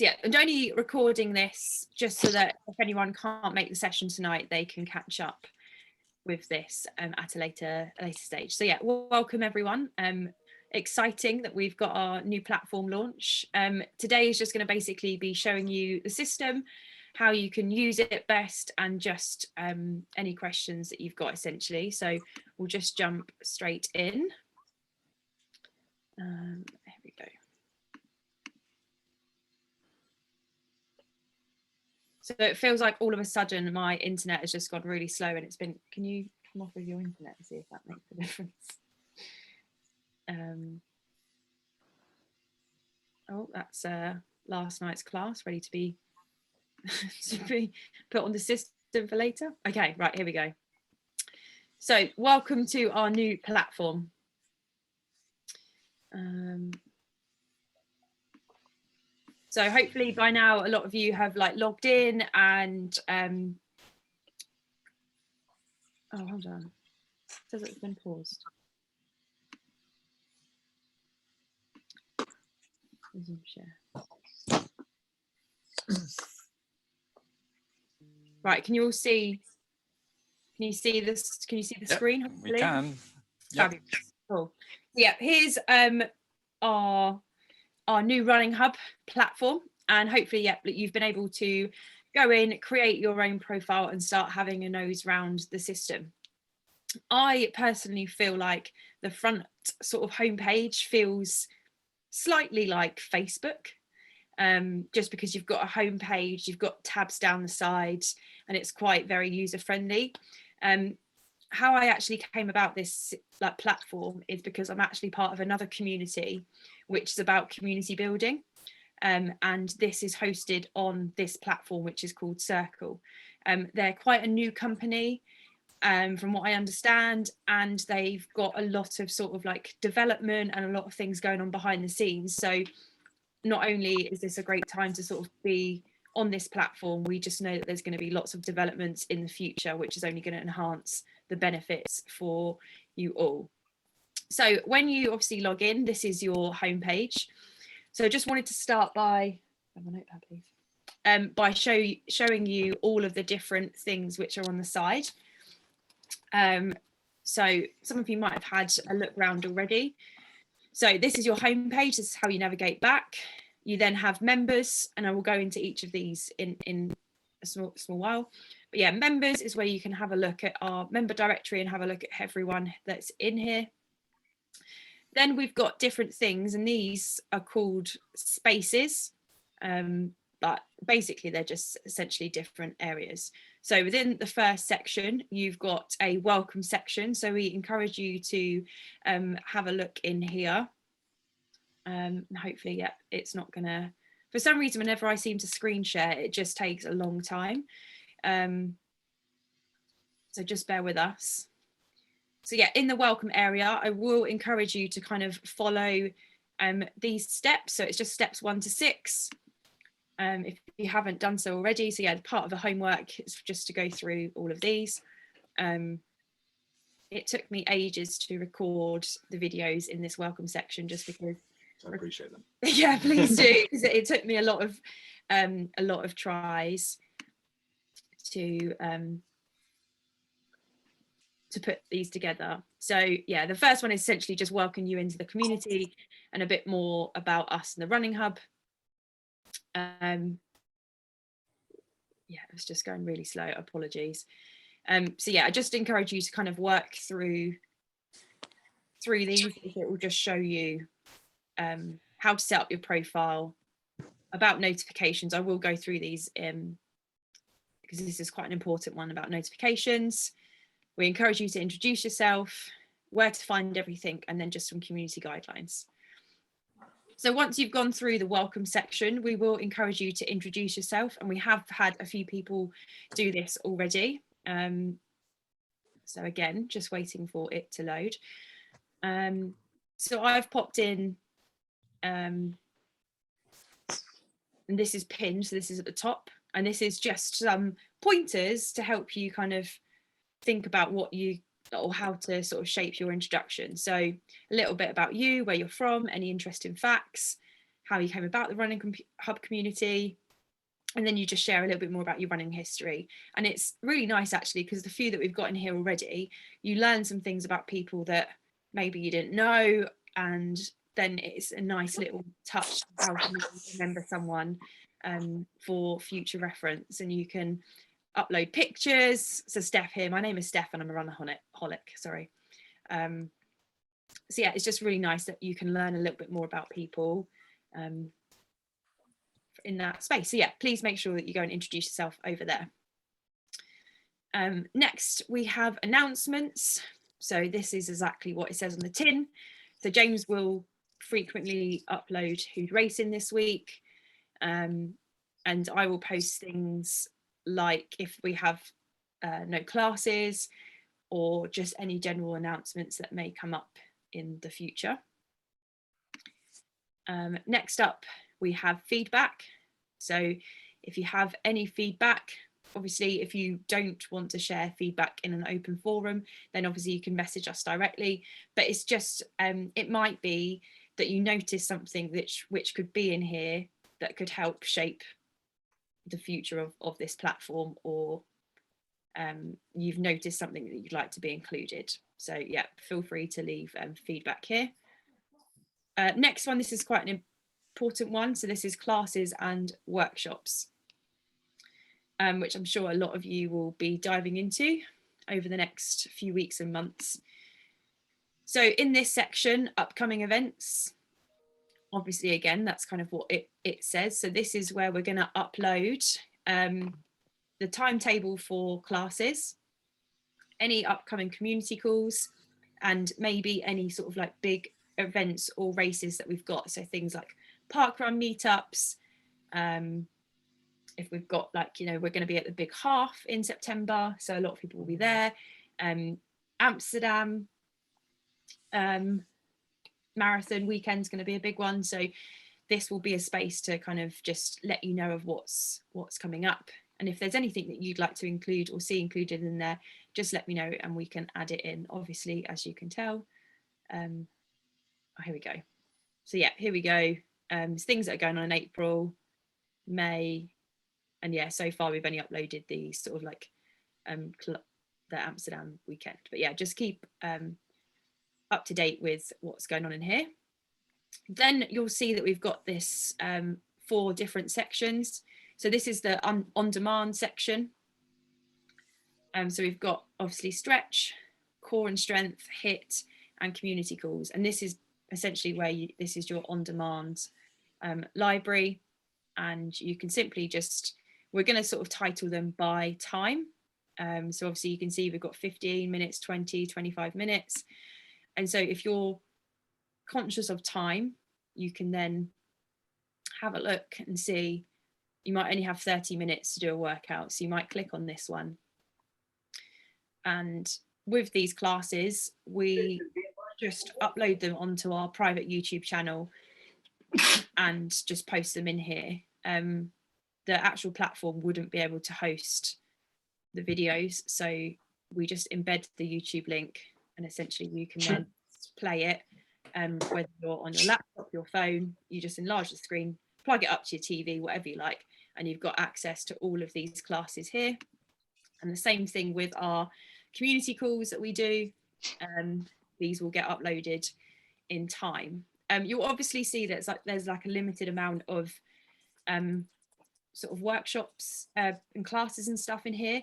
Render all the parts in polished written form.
So yeah, I'm only recording this just so that if anyone can't make the session tonight, they can catch up with this at a later stage. So yeah, welcome everyone. Exciting that we've got our new platform launch. Today is just going to basically be showing you the system, how you can use it best, and just any questions that you've got essentially. So we'll just jump straight in. Here we go. So it feels like all of a sudden my internet has just gone really slow, and it's been, can you come off of your internet and see if that makes a difference? Oh, that's last night's class ready to be put on the system for later. Okay, right, here we go. So welcome to our new platform. So hopefully by now a lot of you have like logged in and oh, hold on, it says it's been paused. Resume share. Right, can you all see? Can you see this? Can you see the screen? Hopefully? We can. Fabulous. Cool. Yeah, here's our new Running Hub platform, and hopefully, yeah, you've been able to go in, create your own profile, and start having a nose round the system. I personally feel like the front sort of homepage feels slightly like Facebook. Just because you've got a home page, you've got tabs down the side, and it's quite very user friendly. How I actually came about this like platform is because I'm actually part of another community which is about community building, and this is hosted on this platform which is called Circle. They're quite a new company from what I understand, and they've got a lot of sort of like development and a lot of things going on behind the scenes. So not only is this a great time to sort of be on this platform, we just know that there's going to be lots of developments in the future, which is only going to enhance the benefits for you all. So when you obviously log in, this is your homepage. So I just wanted to start by, have a notepad, please, by showing you all of the different things which are on the side. So some of you might have had a look around already. So this is your homepage. This is how you navigate back. You then have members, and I will go into each of these in a small while. But yeah, members is where you can have a look at our member directory and have a look at everyone that's in here. Then we've got different things, and these are called spaces. But basically they're just essentially different areas. So within the first section, you've got a welcome section. So we encourage you to have a look in here. And hopefully, yeah, it's not gonna, for some reason, whenever I seem to screen share, it just takes a long time. So just bear with us. So yeah, in the welcome area, I will encourage you to kind of follow these steps. So it's just steps 1 to 6. If you haven't done so already. So yeah, part of the homework is just to go through all of these. It took me ages to record the videos in this welcome section just because I appreciate them. Yeah, please do, because it took me a lot of tries to put these together. So yeah, the first one is essentially just welcome you into the community and a bit more about us and the Running Hub. Yeah, it's just going really slow, apologies. So yeah, I just encourage you to kind of work through these. It will just show you how to set up your profile, about notifications. I will go through these because this is quite an important one about notifications. We encourage you to introduce yourself, where to find everything, and then just some community guidelines. So once you've gone through the welcome section, we will encourage you to introduce yourself, and we have had a few people do this already. So again, just waiting for it to load. So I've popped in, and this is pinned, so this is at the top, and this is just some pointers to help you kind of think about what you, or how to sort of shape your introduction. So a little bit about you, where you're from, any interesting facts, how you came about the Running Hub community, and then you just share a little bit more about your running history. And it's really nice actually, because the few that we've got in here already, you learn some things about people that maybe you didn't know, and then it's a nice little touch how to remember someone for future reference. And you can upload pictures. So Steph here, my name is Steph and I'm a runaholic, sorry. So yeah, it's just really nice that you can learn a little bit more about people in that space. So yeah, please make sure that you go and introduce yourself over there. Next, we have announcements. So this is exactly what it says on the tin. So James will frequently upload who's racing this week. And I will post things like if we have no classes, or just any general announcements that may come up in the future. Next up, we have feedback. So if you have any feedback, obviously, if you don't want to share feedback in an open forum, then obviously you can message us directly. But it's just, it might be that you notice something which could be in here that could help shape the future of this platform, or you've noticed something that you'd like to be included. So yeah, feel free to leave feedback here. Next one, this is quite an important one. So this is classes and workshops, which I'm sure a lot of you will be diving into over the next few weeks and months. So in this section, upcoming events, obviously, again, that's kind of what it says. So this is where we're going to upload the timetable for classes, any upcoming community calls, and maybe any sort of like big events or races that we've got. So things like parkrun meetups. If we've got like, you know, we're going to be at the Big Half in September, so a lot of people will be there. Amsterdam marathon weekend's going to be a big one. So this will be a space to kind of just let you know of what's coming up. And if there's anything that you'd like to include or see included in there, just let me know and we can add it in, obviously, as you can tell. Here we go. So yeah, here we go. Things that are going on in April, May, and yeah, so far we've only uploaded the sort of like the Amsterdam weekend. But yeah, just keep up to date with what's going on in here. Then you'll see that we've got this 4 different sections. So this is the on-demand section. So we've got obviously stretch, core and strength, HIIT, and community calls. And this is essentially where this is your on-demand library. And you can simply just, we're going to sort of title them by time. So obviously you can see we've got 15 minutes, 20, 25 minutes. And so if you're conscious of time, you can then have a look and see you might only have 30 minutes to do a workout. So you might click on this one. And with these classes, we just upload them onto our private YouTube channel and just post them in here. The actual platform wouldn't be able to host the videos. So we just embed the YouTube link and essentially you can then play it. Whether you're on your laptop, your phone, you just enlarge the screen, plug it up to your TV, whatever you like, and you've got access to all of these classes here. And the same thing with our community calls that we do. These will get uploaded in time. You'll obviously see that there's like a limited amount of sort of workshops and classes and stuff in here.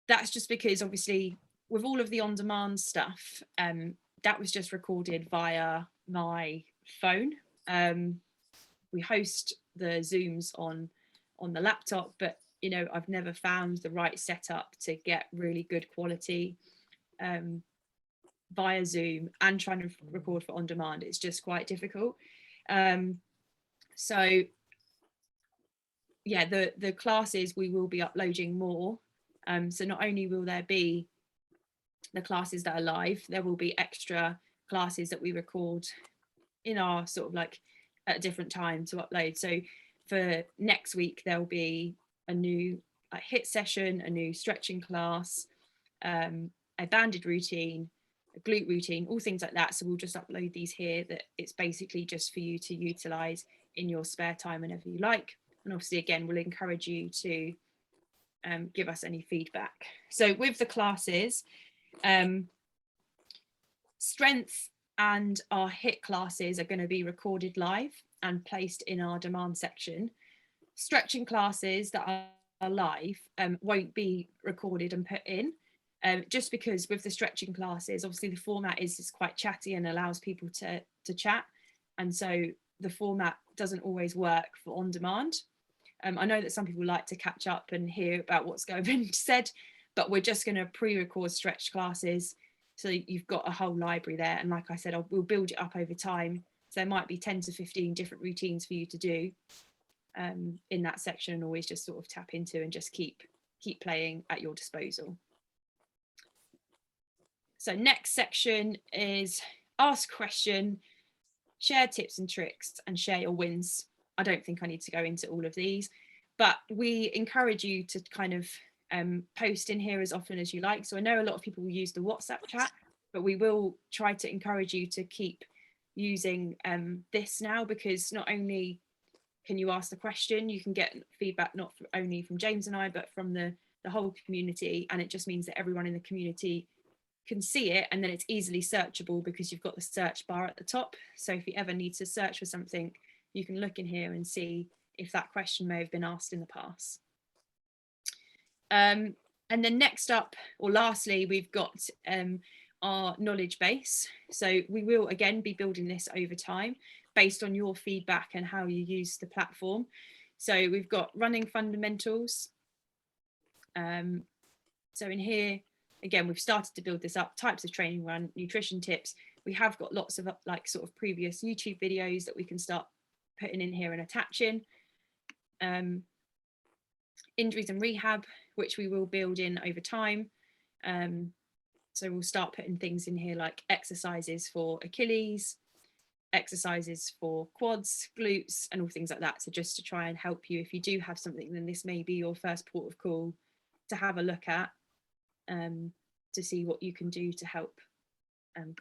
That's just because obviously with all of the on-demand stuff, that was just recorded via my phone. We host the Zooms on the laptop, but you know, I've never found the right setup to get really good quality via Zoom, and trying to record for on demand. It's just quite difficult. So yeah, the classes, we will be uploading more. So not only will there be the classes that are live, there will be extra classes that we record in our sort of like at a different time to upload. So for next week, there'll be a new HIIT session, a new stretching class, a banded routine, a glute routine, all things like that. So we'll just upload these here, that it's basically just for you to utilize in your spare time whenever you like. And obviously, again, we'll encourage you to give us any feedback. So with the classes, strength and our HIIT classes are going to be recorded live and placed in our demand section. Stretching classes that are live won't be recorded and put in, just because with the stretching classes, obviously the format is quite chatty and allows people to chat, and so the format doesn't always work for on demand. I know that some people like to catch up and hear about what's going to be said, but we're just going to pre-record stretch classes, so you've got a whole library there. And like I said, we'll build it up over time, so there might be 10 to 15 different routines for you to do in that section, and always just sort of tap into and just keep playing at your disposal. So next section is ask question, share tips and tricks, and share your wins. I don't think I need to go into all of these, but we encourage you to kind of post in here as often as you like. So I know a lot of people will use the WhatsApp chat, but we will try to encourage you to keep using this now, because not only can you ask the question, you can get feedback not only from James and I, but from the whole community. And it just means that everyone in the community can see it, and then it's easily searchable because you've got the search bar at the top. So if you ever need to search for something, you can look in here and see if that question may have been asked in the past. And then next up, or lastly, we've got our knowledge base. So we will again be building this over time based on your feedback and how you use the platform. So we've got running fundamentals. So in here, again, we've started to build this up, types of training run, nutrition tips. We have got lots of like sort of previous YouTube videos that we can start putting in here and attaching. Injuries and rehab, which we will build in over time. So we'll start putting things in here like exercises for Achilles, exercises for quads, glutes, and all things like that. So just to try and help you, if you do have something, then this may be your first port of call to have a look at, to see what you can do to help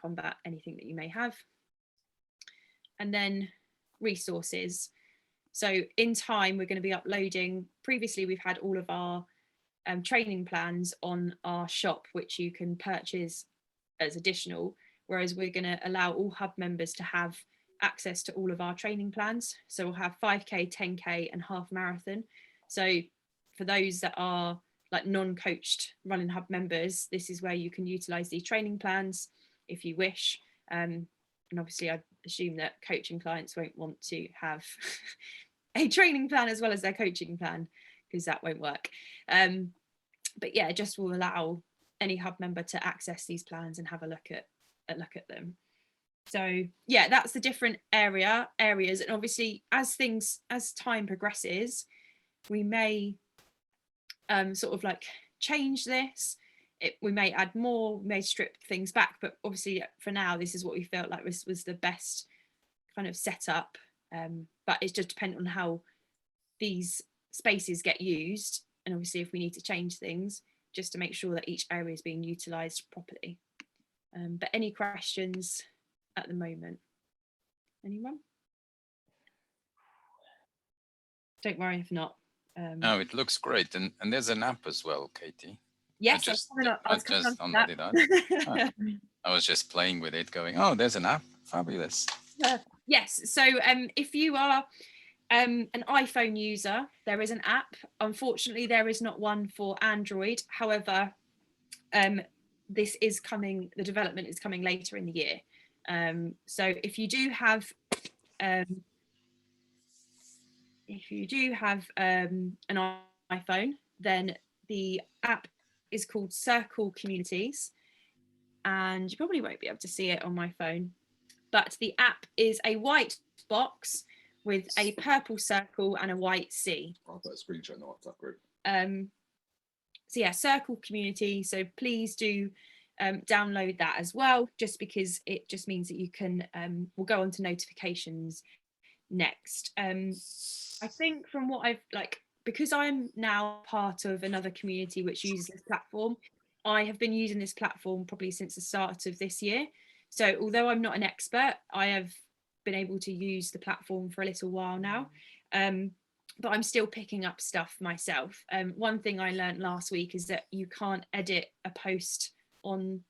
combat anything that you may have. And then resources. So in time, we're going to be uploading, previously we've had all of our training plans on our shop, which you can purchase as additional, whereas we're going to allow all hub members to have access to all of our training plans. So we'll have 5k, 10k and half marathon. So for those that are like non-coached Running Hub members, this is where you can utilize these training plans if you wish. And obviously I assume that coaching clients won't want to have a training plan as well as their coaching plan, because that won't work. But yeah, it just will allow any hub member to access these plans and have a look at them. So yeah, that's the different areas. And obviously as time progresses, we may sort of like change this. We may add more, we may strip things back, but obviously for now, this is what we felt like was the best kind of setup. But it's just dependent on how these spaces get used. And obviously if we need to change things, just to make sure that each area is being utilised properly. But any questions at the moment? Anyone? Don't worry if not. No, it looks great. And there's an app as well, Katie. Yes, I was just playing with it going, oh, there's an app. Fabulous. Yes. So if you are an iPhone user, there is an app. Unfortunately, there is not one for Android. However, this is coming, the development is coming later in the year. So if you do have an iPhone, then the app is called Circle Communities, and you probably won't be able to see it on my phone, but the app is a white box with a purple circle and a white C. I'll put a screenshot in the WhatsApp group. So yeah, Circle Community. So please do download that as well, just because it just means that you can, we'll go on to notifications next. I think from what I've because I'm now part of another community which uses this platform, I have been using this platform probably since the start of this year. So although I'm not an expert, I have been able to use the platform for a little while now, but I'm still picking up stuff myself. One thing I learned last week is that you can't edit a post on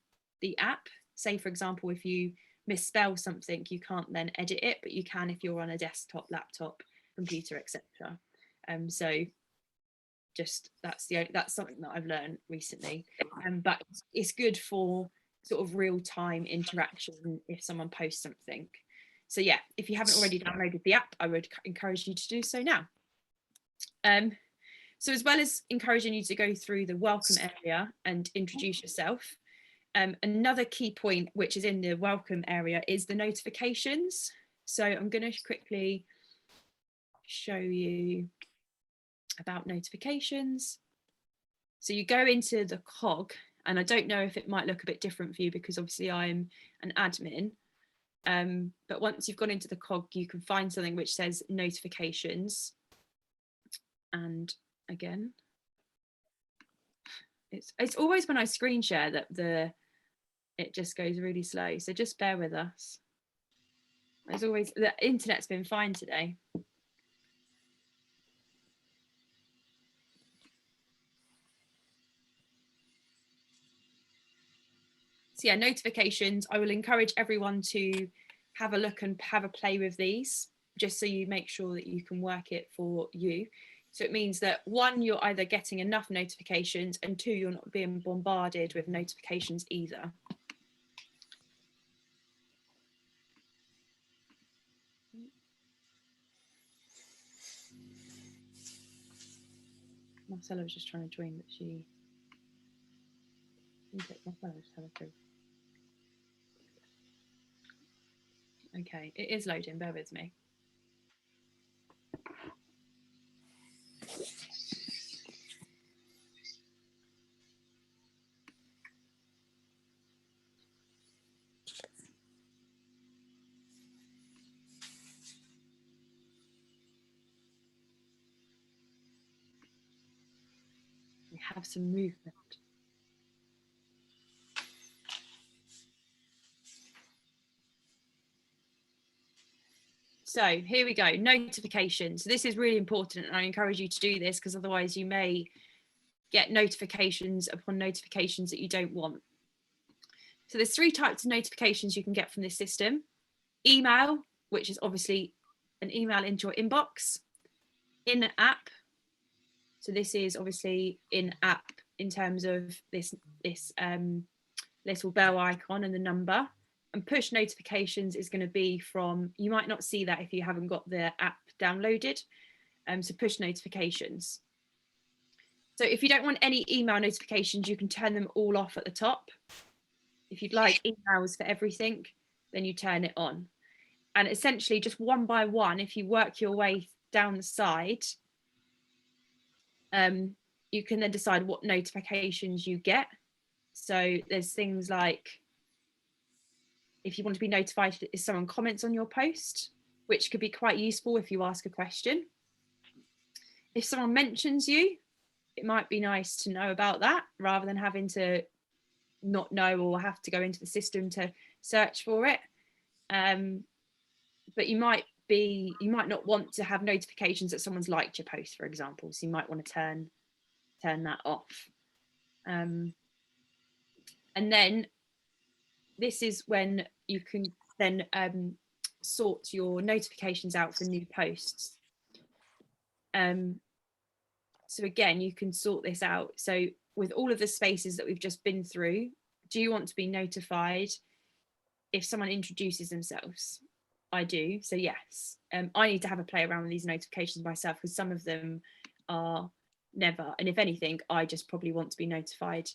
the app. Say, for example, if you misspell something, you can't then edit it, but you can if you're on a desktop, laptop, computer, etc. So just that's something that I've learned recently, but it's good for sort of real-time interaction if someone posts something. So yeah, if you haven't already downloaded the app, I would encourage you to do so now. So as well as encouraging you to go through the welcome area and introduce yourself, another key point which is in the welcome area is the notifications. So I'm going to quickly show you about notifications. So you go into the cog, and I don't know if it might look a bit different for you because obviously I'm an admin, but once you've gone into the cog, you can find something which says notifications. And again, it's always when I screen share that it just goes really slow, so just bear with us. As always, the internet's been fine today. So yeah, notifications, I will encourage everyone to have a look and have a play with these, just so you make sure that you can work it for you. So it means that 1, you're either getting enough notifications, and 2, you're not being bombarded with notifications either. Marcella was just trying to join, but she... Marcella just had a through. Okay, it is loading, bear with me. We have some movement. So here we go, notifications. This is really important, and I encourage you to do this because otherwise you may get notifications upon notifications that you don't want. So there's 3 types of notifications you can get from this system. Email, which is obviously an email into your inbox. In app, so this is obviously in app in terms of this little bell icon and the number. And push notifications is going to be from, you might not see that if you haven't got the app downloaded. So push notifications. So if you don't want any email notifications, you can turn them all off at the top. If you'd like emails for everything, then you turn it on. And essentially just one by one, if you work your way down the side, you can then decide what notifications you get. So there's things like, if you want to be notified if someone comments on your post, which could be quite useful if you ask a question. If someone mentions you, it might be nice to know about that rather than having to not know or have to go into the system to search for it. But you might not want to have notifications that someone's liked your post, for example. So you might want to turn that off. And then this is when you can then sort your notifications out for new posts. So again, you can sort this out. So with all of the spaces that we've just been through, do you want to be notified if someone introduces themselves? I do, so yes. I need to have a play around with these notifications myself because some of them are never, and if anything, I just probably want to be notified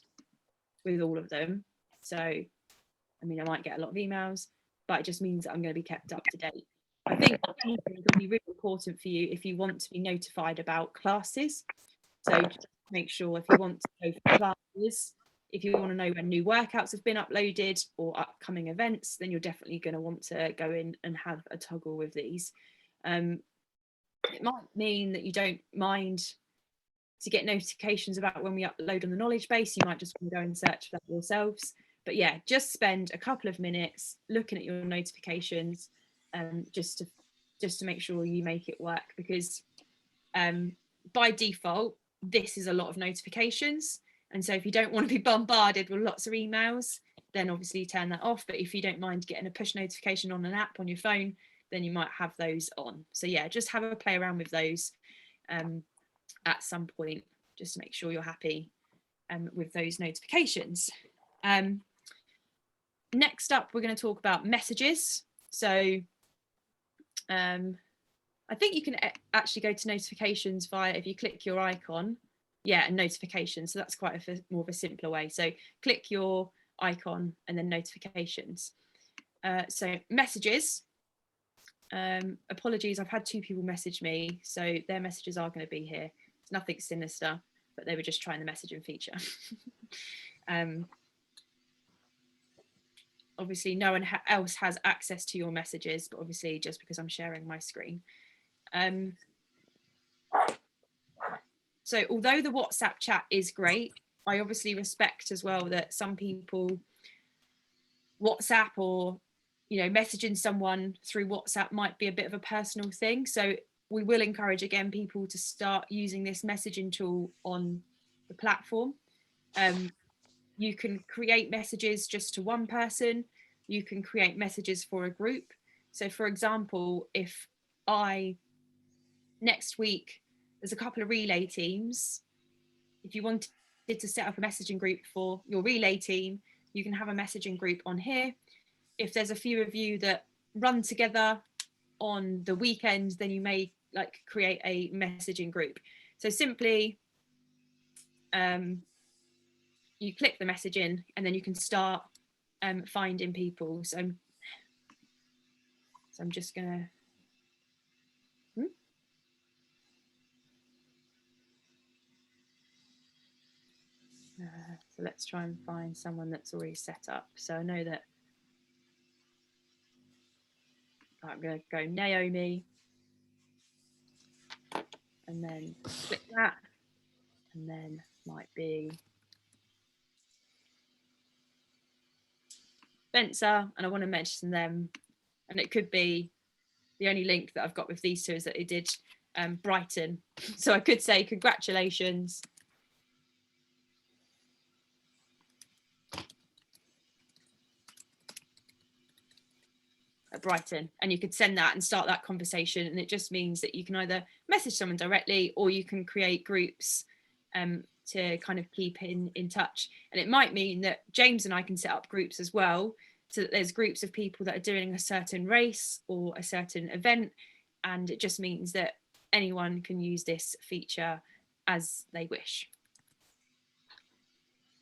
with all of them. So, I mean, I might get a lot of emails, but it just means that I'm going to be kept up to date. I think it will be really important for you if you want to be notified about classes. So just make sure if you want to go for classes, if you want to know when new workouts have been uploaded or upcoming events, then you're definitely going to want to go in and have a toggle with these. It might mean that you don't mind to get notifications about when we upload on the knowledge base. You might just want to go and search for that yourselves. But yeah, just spend a couple of minutes looking at your notifications just to make sure you make it work, because by default this is a lot of notifications, and so if you don't want to be bombarded with lots of emails, then obviously turn that off. But if you don't mind getting a push notification on an app on your phone, then you might have those on. So yeah, just have a play around with those at some point, just to make sure you're happy with those notifications. Next up, we're going to talk about messages. So I think you can actually go to notifications via, if you click your icon, and notifications. So that's quite more of a simpler way. So click your icon and then notifications. So messages. Apologies, I've had 2 people message me, so their messages are going to be here. It's nothing sinister, but they were just trying the messaging feature. Obviously no one else has access to your messages, but obviously just because I'm sharing my screen. So although the WhatsApp chat is great, I obviously respect as well that some people WhatsApp, or messaging someone through WhatsApp might be a bit of a personal thing. So we will encourage again people to start using this messaging tool on the platform. You can create messages just to one person. You can create messages for a group. So for example, if next week there's a couple of relay teams, if you wanted to set up a messaging group for your relay team, you can have a messaging group on here. If there's a few of you that run together on the weekend, then you may create a messaging group. So simply you click the message in, and then you can start finding people. So I'm just gonna so let's try and find someone that's already set up. So I know that I'm going to go Naomi, and then click that, and then might be Spencer, and I want to mention them, and it could be the only link that I've got with these 2 is that it did Brighton, so I could say congratulations. At Brighton, and you could send that and start that conversation, and it just means that you can either message someone directly, or you can create groups to kind of keep in touch. And it might mean that James and I can set up groups as well, so that there's groups of people that are doing a certain race or a certain event, and it just means that anyone can use this feature as they wish,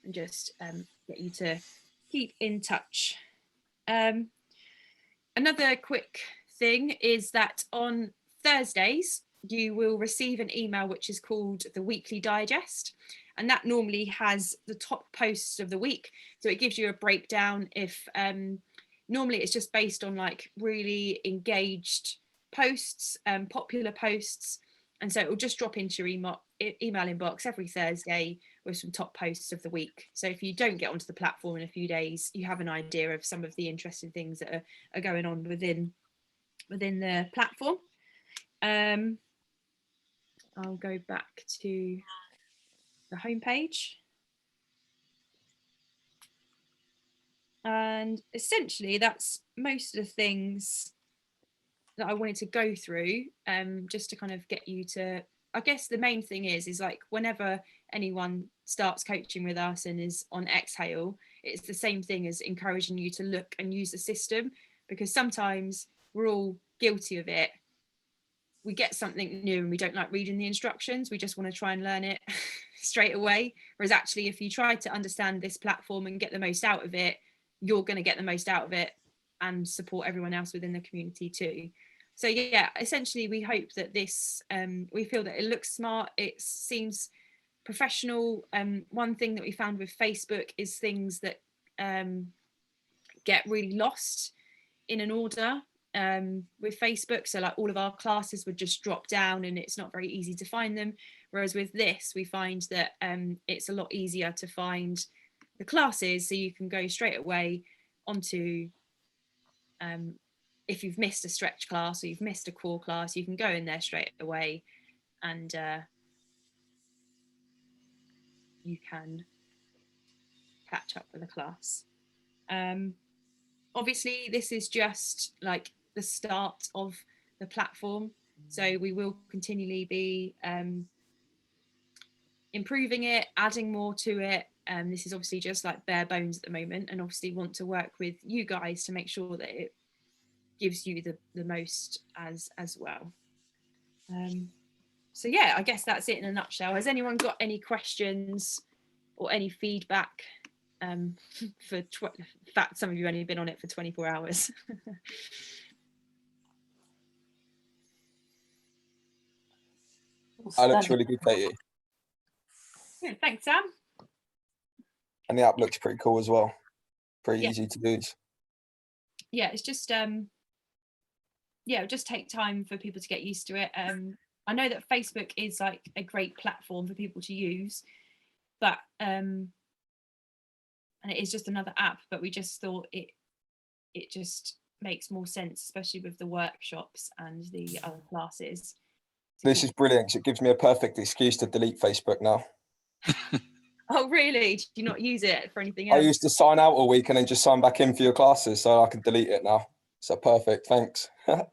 and just get you to keep in touch. Another quick thing is that on Thursdays, you will receive an email which is called the Weekly Digest, and that normally has the top posts of the week. So it gives you a breakdown. If normally it's just based on really engaged posts, popular posts, and so it will just drop into your email inbox every Thursday with some top posts of the week. So if you don't get onto the platform in a few days, you have an idea of some of the interesting things that are going on within the platform. I'll go back to the homepage. And essentially that's most of the things that I wanted to go through, just to kind of get you to, I guess the main thing is whenever anyone starts coaching with us and is on Exhale, it's the same thing as encouraging you to look and use the system, because sometimes we're all guilty of it. We get something new and we don't like reading the instructions. We just want to try and learn it straight away. Whereas actually, if you try to understand this platform and get the most out of it, you're going to get the most out of it and support everyone else within the community too. So yeah, essentially we hope that this, we feel that it looks smart, it seems professional. One thing that we found with Facebook is things that get really lost in an order with Facebook. So all of our classes would just drop down and it's not very easy to find them. Whereas with this, we find that it's a lot easier to find the classes, so you can go straight away onto if you've missed a stretch class or you've missed a core class, you can go in there straight away and you can catch up with a class. Obviously, this is just like the start of the platform, so we will continually be improving it, adding more to it. This is obviously just like bare bones at the moment, and obviously want to work with you guys to make sure that it gives you the most as well. So yeah, I guess that's it in a nutshell. Has anyone got any questions or any feedback? In fact, some of you only been on it for 24 hours. That looks really good, Katie. Yeah, thanks, Sam. And the app looks pretty cool as well. Pretty Yeah. easy to use. Yeah, it's just yeah, it'll just take time for people to get used to it. I know that Facebook is like a great platform for people to use, but and it is just another app, but we just thought it just makes more sense, especially with the workshops and the other classes. This is brilliant because it gives me a perfect excuse to delete Facebook now. Oh really? Do you not use it for anything I else? used to sign out all week and then just sign back in for your classes, so I can delete it now. So perfect, thanks. To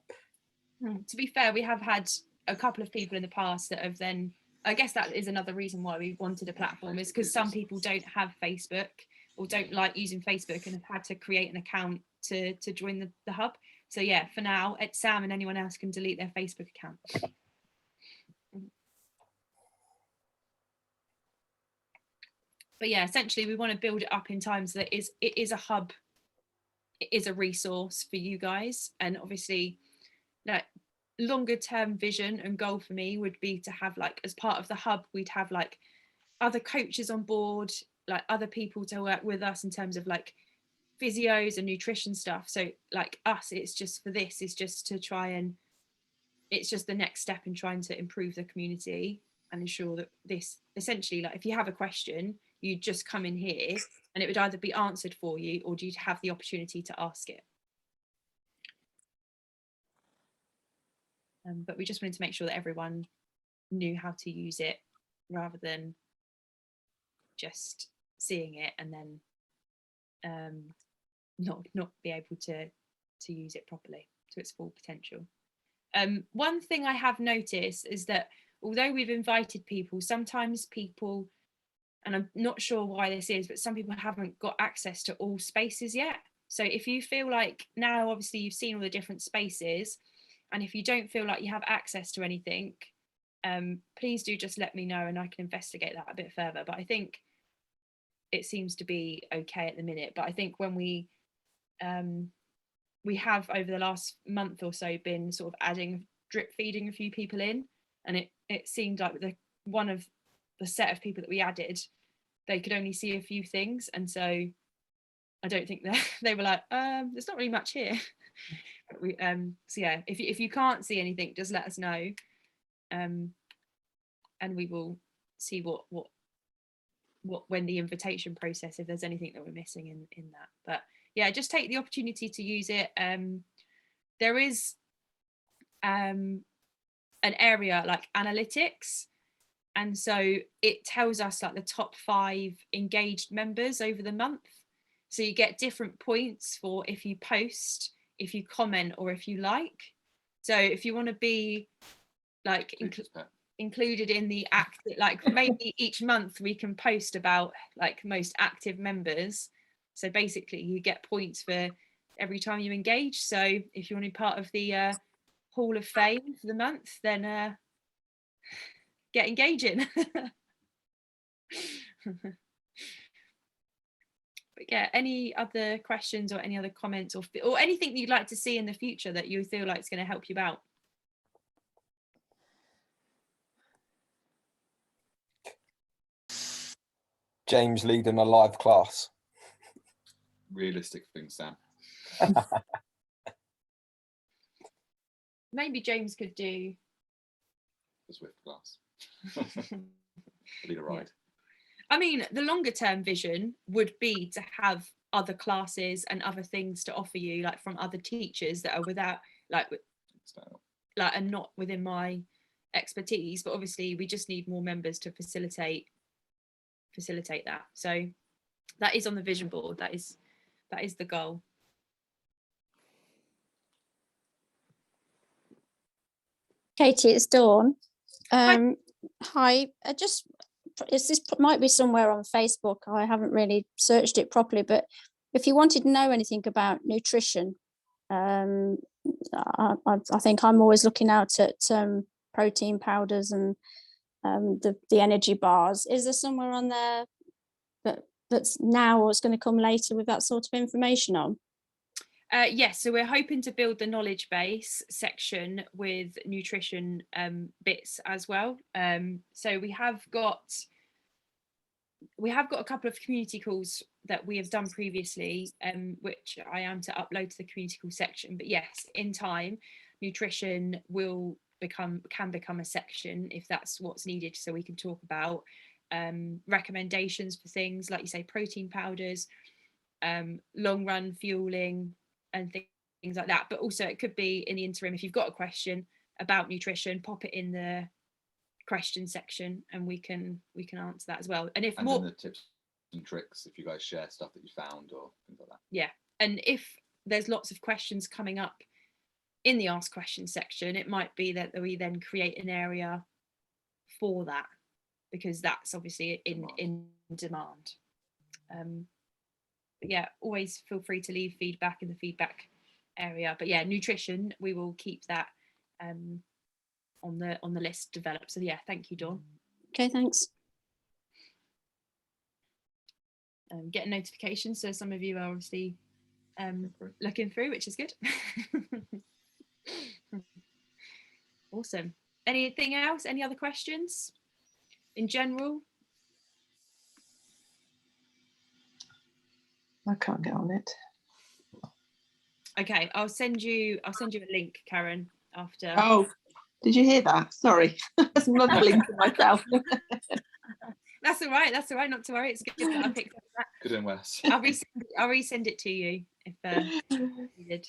be fair, we have had a couple of people in the past that have then, I guess that is another reason why we wanted a platform, is because some people don't have Facebook or don't like using Facebook and have had to create an account to join the hub. So yeah, for now, Sam and anyone else can delete their Facebook account. But yeah, essentially we want to build it up in time so that it is a hub, it is a resource for you guys. And obviously, like, longer term vision and goal for me would be to have, like, as part of the hub, we'd have like other coaches on board, like other people to work with us in terms of like physios and nutrition stuff. So like us, it's just for this is just to try and it's just the next step in trying to improve the community and ensure that this essentially, like, if you have a question, you just come in here and it would either be answered for you or you'd have the opportunity to ask it. But we just wanted to make sure that everyone knew how to use it rather than just seeing it and then not be able to use it properly to its full potential. One thing I have noticed is that although we've invited people, sometimes people, and I'm not sure why this is, but some people haven't got access to all spaces yet. So if you feel like now, obviously you've seen all the different spaces, and if you don't feel like you have access to anything, please do just let me know and I can investigate that a bit further. But I think it seems to be okay at the minute. But I think when we have over the last month or so been sort of adding, drip feeding a few people in, and it seemed like one of the set of people that we added, they could only see a few things, and so I don't think that they were like, there's not really much here. But we so yeah, if you can't see anything, just let us know, and we will see what when the invitation process, if there's anything that we're missing in that. But yeah, just take the opportunity to use it. There is an area like analytics, and so it tells us like the top 5 engaged members over the month. So you get different points for if you post, if you comment, or if you like. So if you want to be like included in the like maybe each month we can post about like most active members. So basically you get points for every time you engage. So if you want to be part of the Hall of Fame for the month, then get engaging. But yeah, any other questions or any other comments or anything you'd like to see in the future that you feel like is going to help you out? James leading a live class. Realistic thing, Sam. Maybe James could do The Swift class. Lead a ride. I mean, the longer term vision would be to have other classes and other things to offer you, like from other teachers that are without External. and not within my expertise. But obviously we just need more members to facilitate that. So that is on the vision board. That is the goal. Katie, it's Dawn. Hi. Hi. This might be somewhere on Facebook. I haven't really searched it properly, but if you wanted to know anything about nutrition, I think I'm always looking out at protein powders and the energy bars. Is there somewhere on there that's now or it's going to come later with that sort of information on? Yes, so we're hoping to build the knowledge base section with nutrition bits as well. So we have got a couple of community calls that we have done previously, which I am to upload to the community call section. But yes, in time, nutrition can become a section if that's what's needed, so we can talk about recommendations for things like, you say, protein powders, long run fueling and things like that. But also it could be in the interim, if you've got a question about nutrition, pop it in the question section and we can answer that as well. And if more, then the tips and tricks, if you guys share stuff that you found or things like that. yeah, and if there's lots of questions coming up in the ask questions section, it might be that we then create an area for that, because that's obviously in demand. But yeah, always feel free to leave feedback in the feedback area. But yeah, nutrition, we will keep that on the list developed. So yeah, thank you, Dawn. Okay, thanks. Get a notification, so some of you are obviously looking through, which is good. Awesome. Anything else? Any other questions in general? I can't get on it. Okay, I'll send you a link, Karen, after. Oh, did you hear that? Sorry, I was mumbling to myself. That's all right. That's all right. Not to worry. It's good that I picked up that. Good and Wes. I'll resend it to you if needed.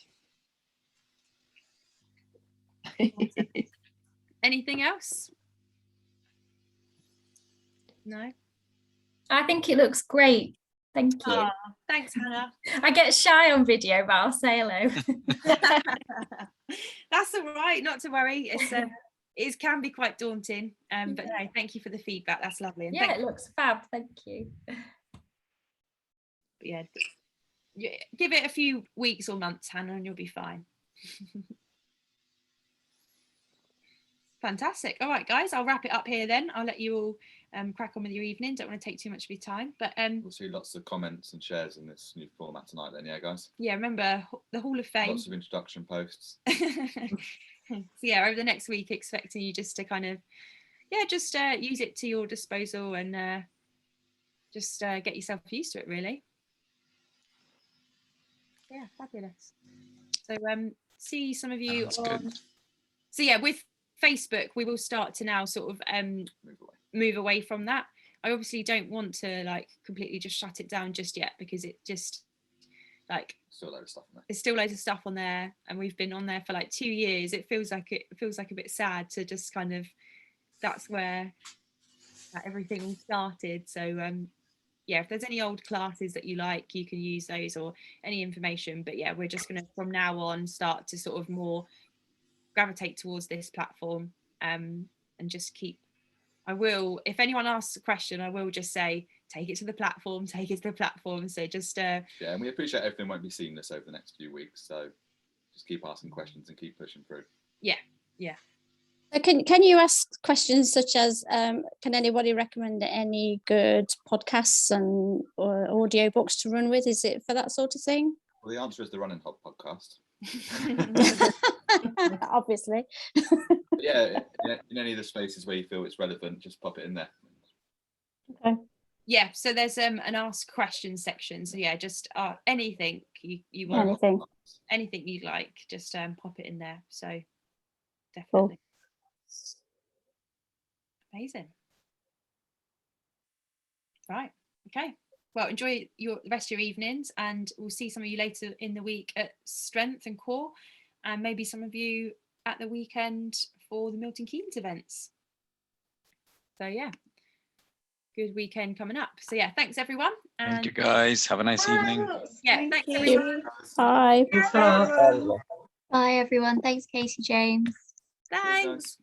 Anything else? No. I think it looks great. Thank you. Oh, thanks, Hannah. I get shy on video, but I'll say hello. That's all right. Not to worry. It can be quite daunting. But no, thank you for the feedback. That's lovely. And Yeah, it looks fab. Thank you. Yeah, give it a few weeks or months, Hannah, and you'll be fine. Fantastic. All right, guys, I'll wrap it up here then. I'll let you all crack on with your evening. Don't want to take too much of your time, but We'll see lots of comments and shares in this new format tonight then, yeah, guys? yeah, remember the Hall of Fame. Lots of introduction posts. So yeah, over the next week, expecting you just to kind of, just use it to your disposal and just get yourself used to it, really. Yeah, fabulous. So see some of you Sounds on. good. So yeah, with Facebook, we will start to now sort of move away from that. I obviously don't want to like completely just shut it down just yet, because it just like Still a load of stuff in there. there's still loads of stuff on there, and we've been on there for like 2 years. It feels like a bit sad to just kind of, that's where everything all started. So yeah, if there's any old classes that you like, you can use those, or any information. But yeah, we're just going to from now on start to sort of more gravitate towards this platform, and just keep. I will, if anyone asks a question, I will just say, take it to the platform, take it to the platform. So just yeah, and we appreciate everything won't be seamless over the next few weeks, so just keep asking questions and keep pushing through. yeah. Can you ask questions such as can anybody recommend any good podcasts and or audio books to run with? Is it for that sort of thing? Well, the answer is the Running Hub podcast. Obviously. But yeah, in any of the spaces where you feel it's relevant, just pop it in there. Okay. Yeah, so there's an ask questions section. So yeah, just anything you want, anything you'd like, just pop it in there. So definitely. Cool. Amazing. Right. Okay. well, enjoy the rest of your evenings, and we'll see some of you later in the week at Strength and Core, and maybe some of you at the weekend for the Milton Keynes events. So yeah, good weekend coming up. So yeah, thanks everyone. Thank you And guys. Have a nice evening. yeah, thanks everyone. Bye. Thanks a lot. Bye. Bye, everyone. Thanks, Casey James. Thanks.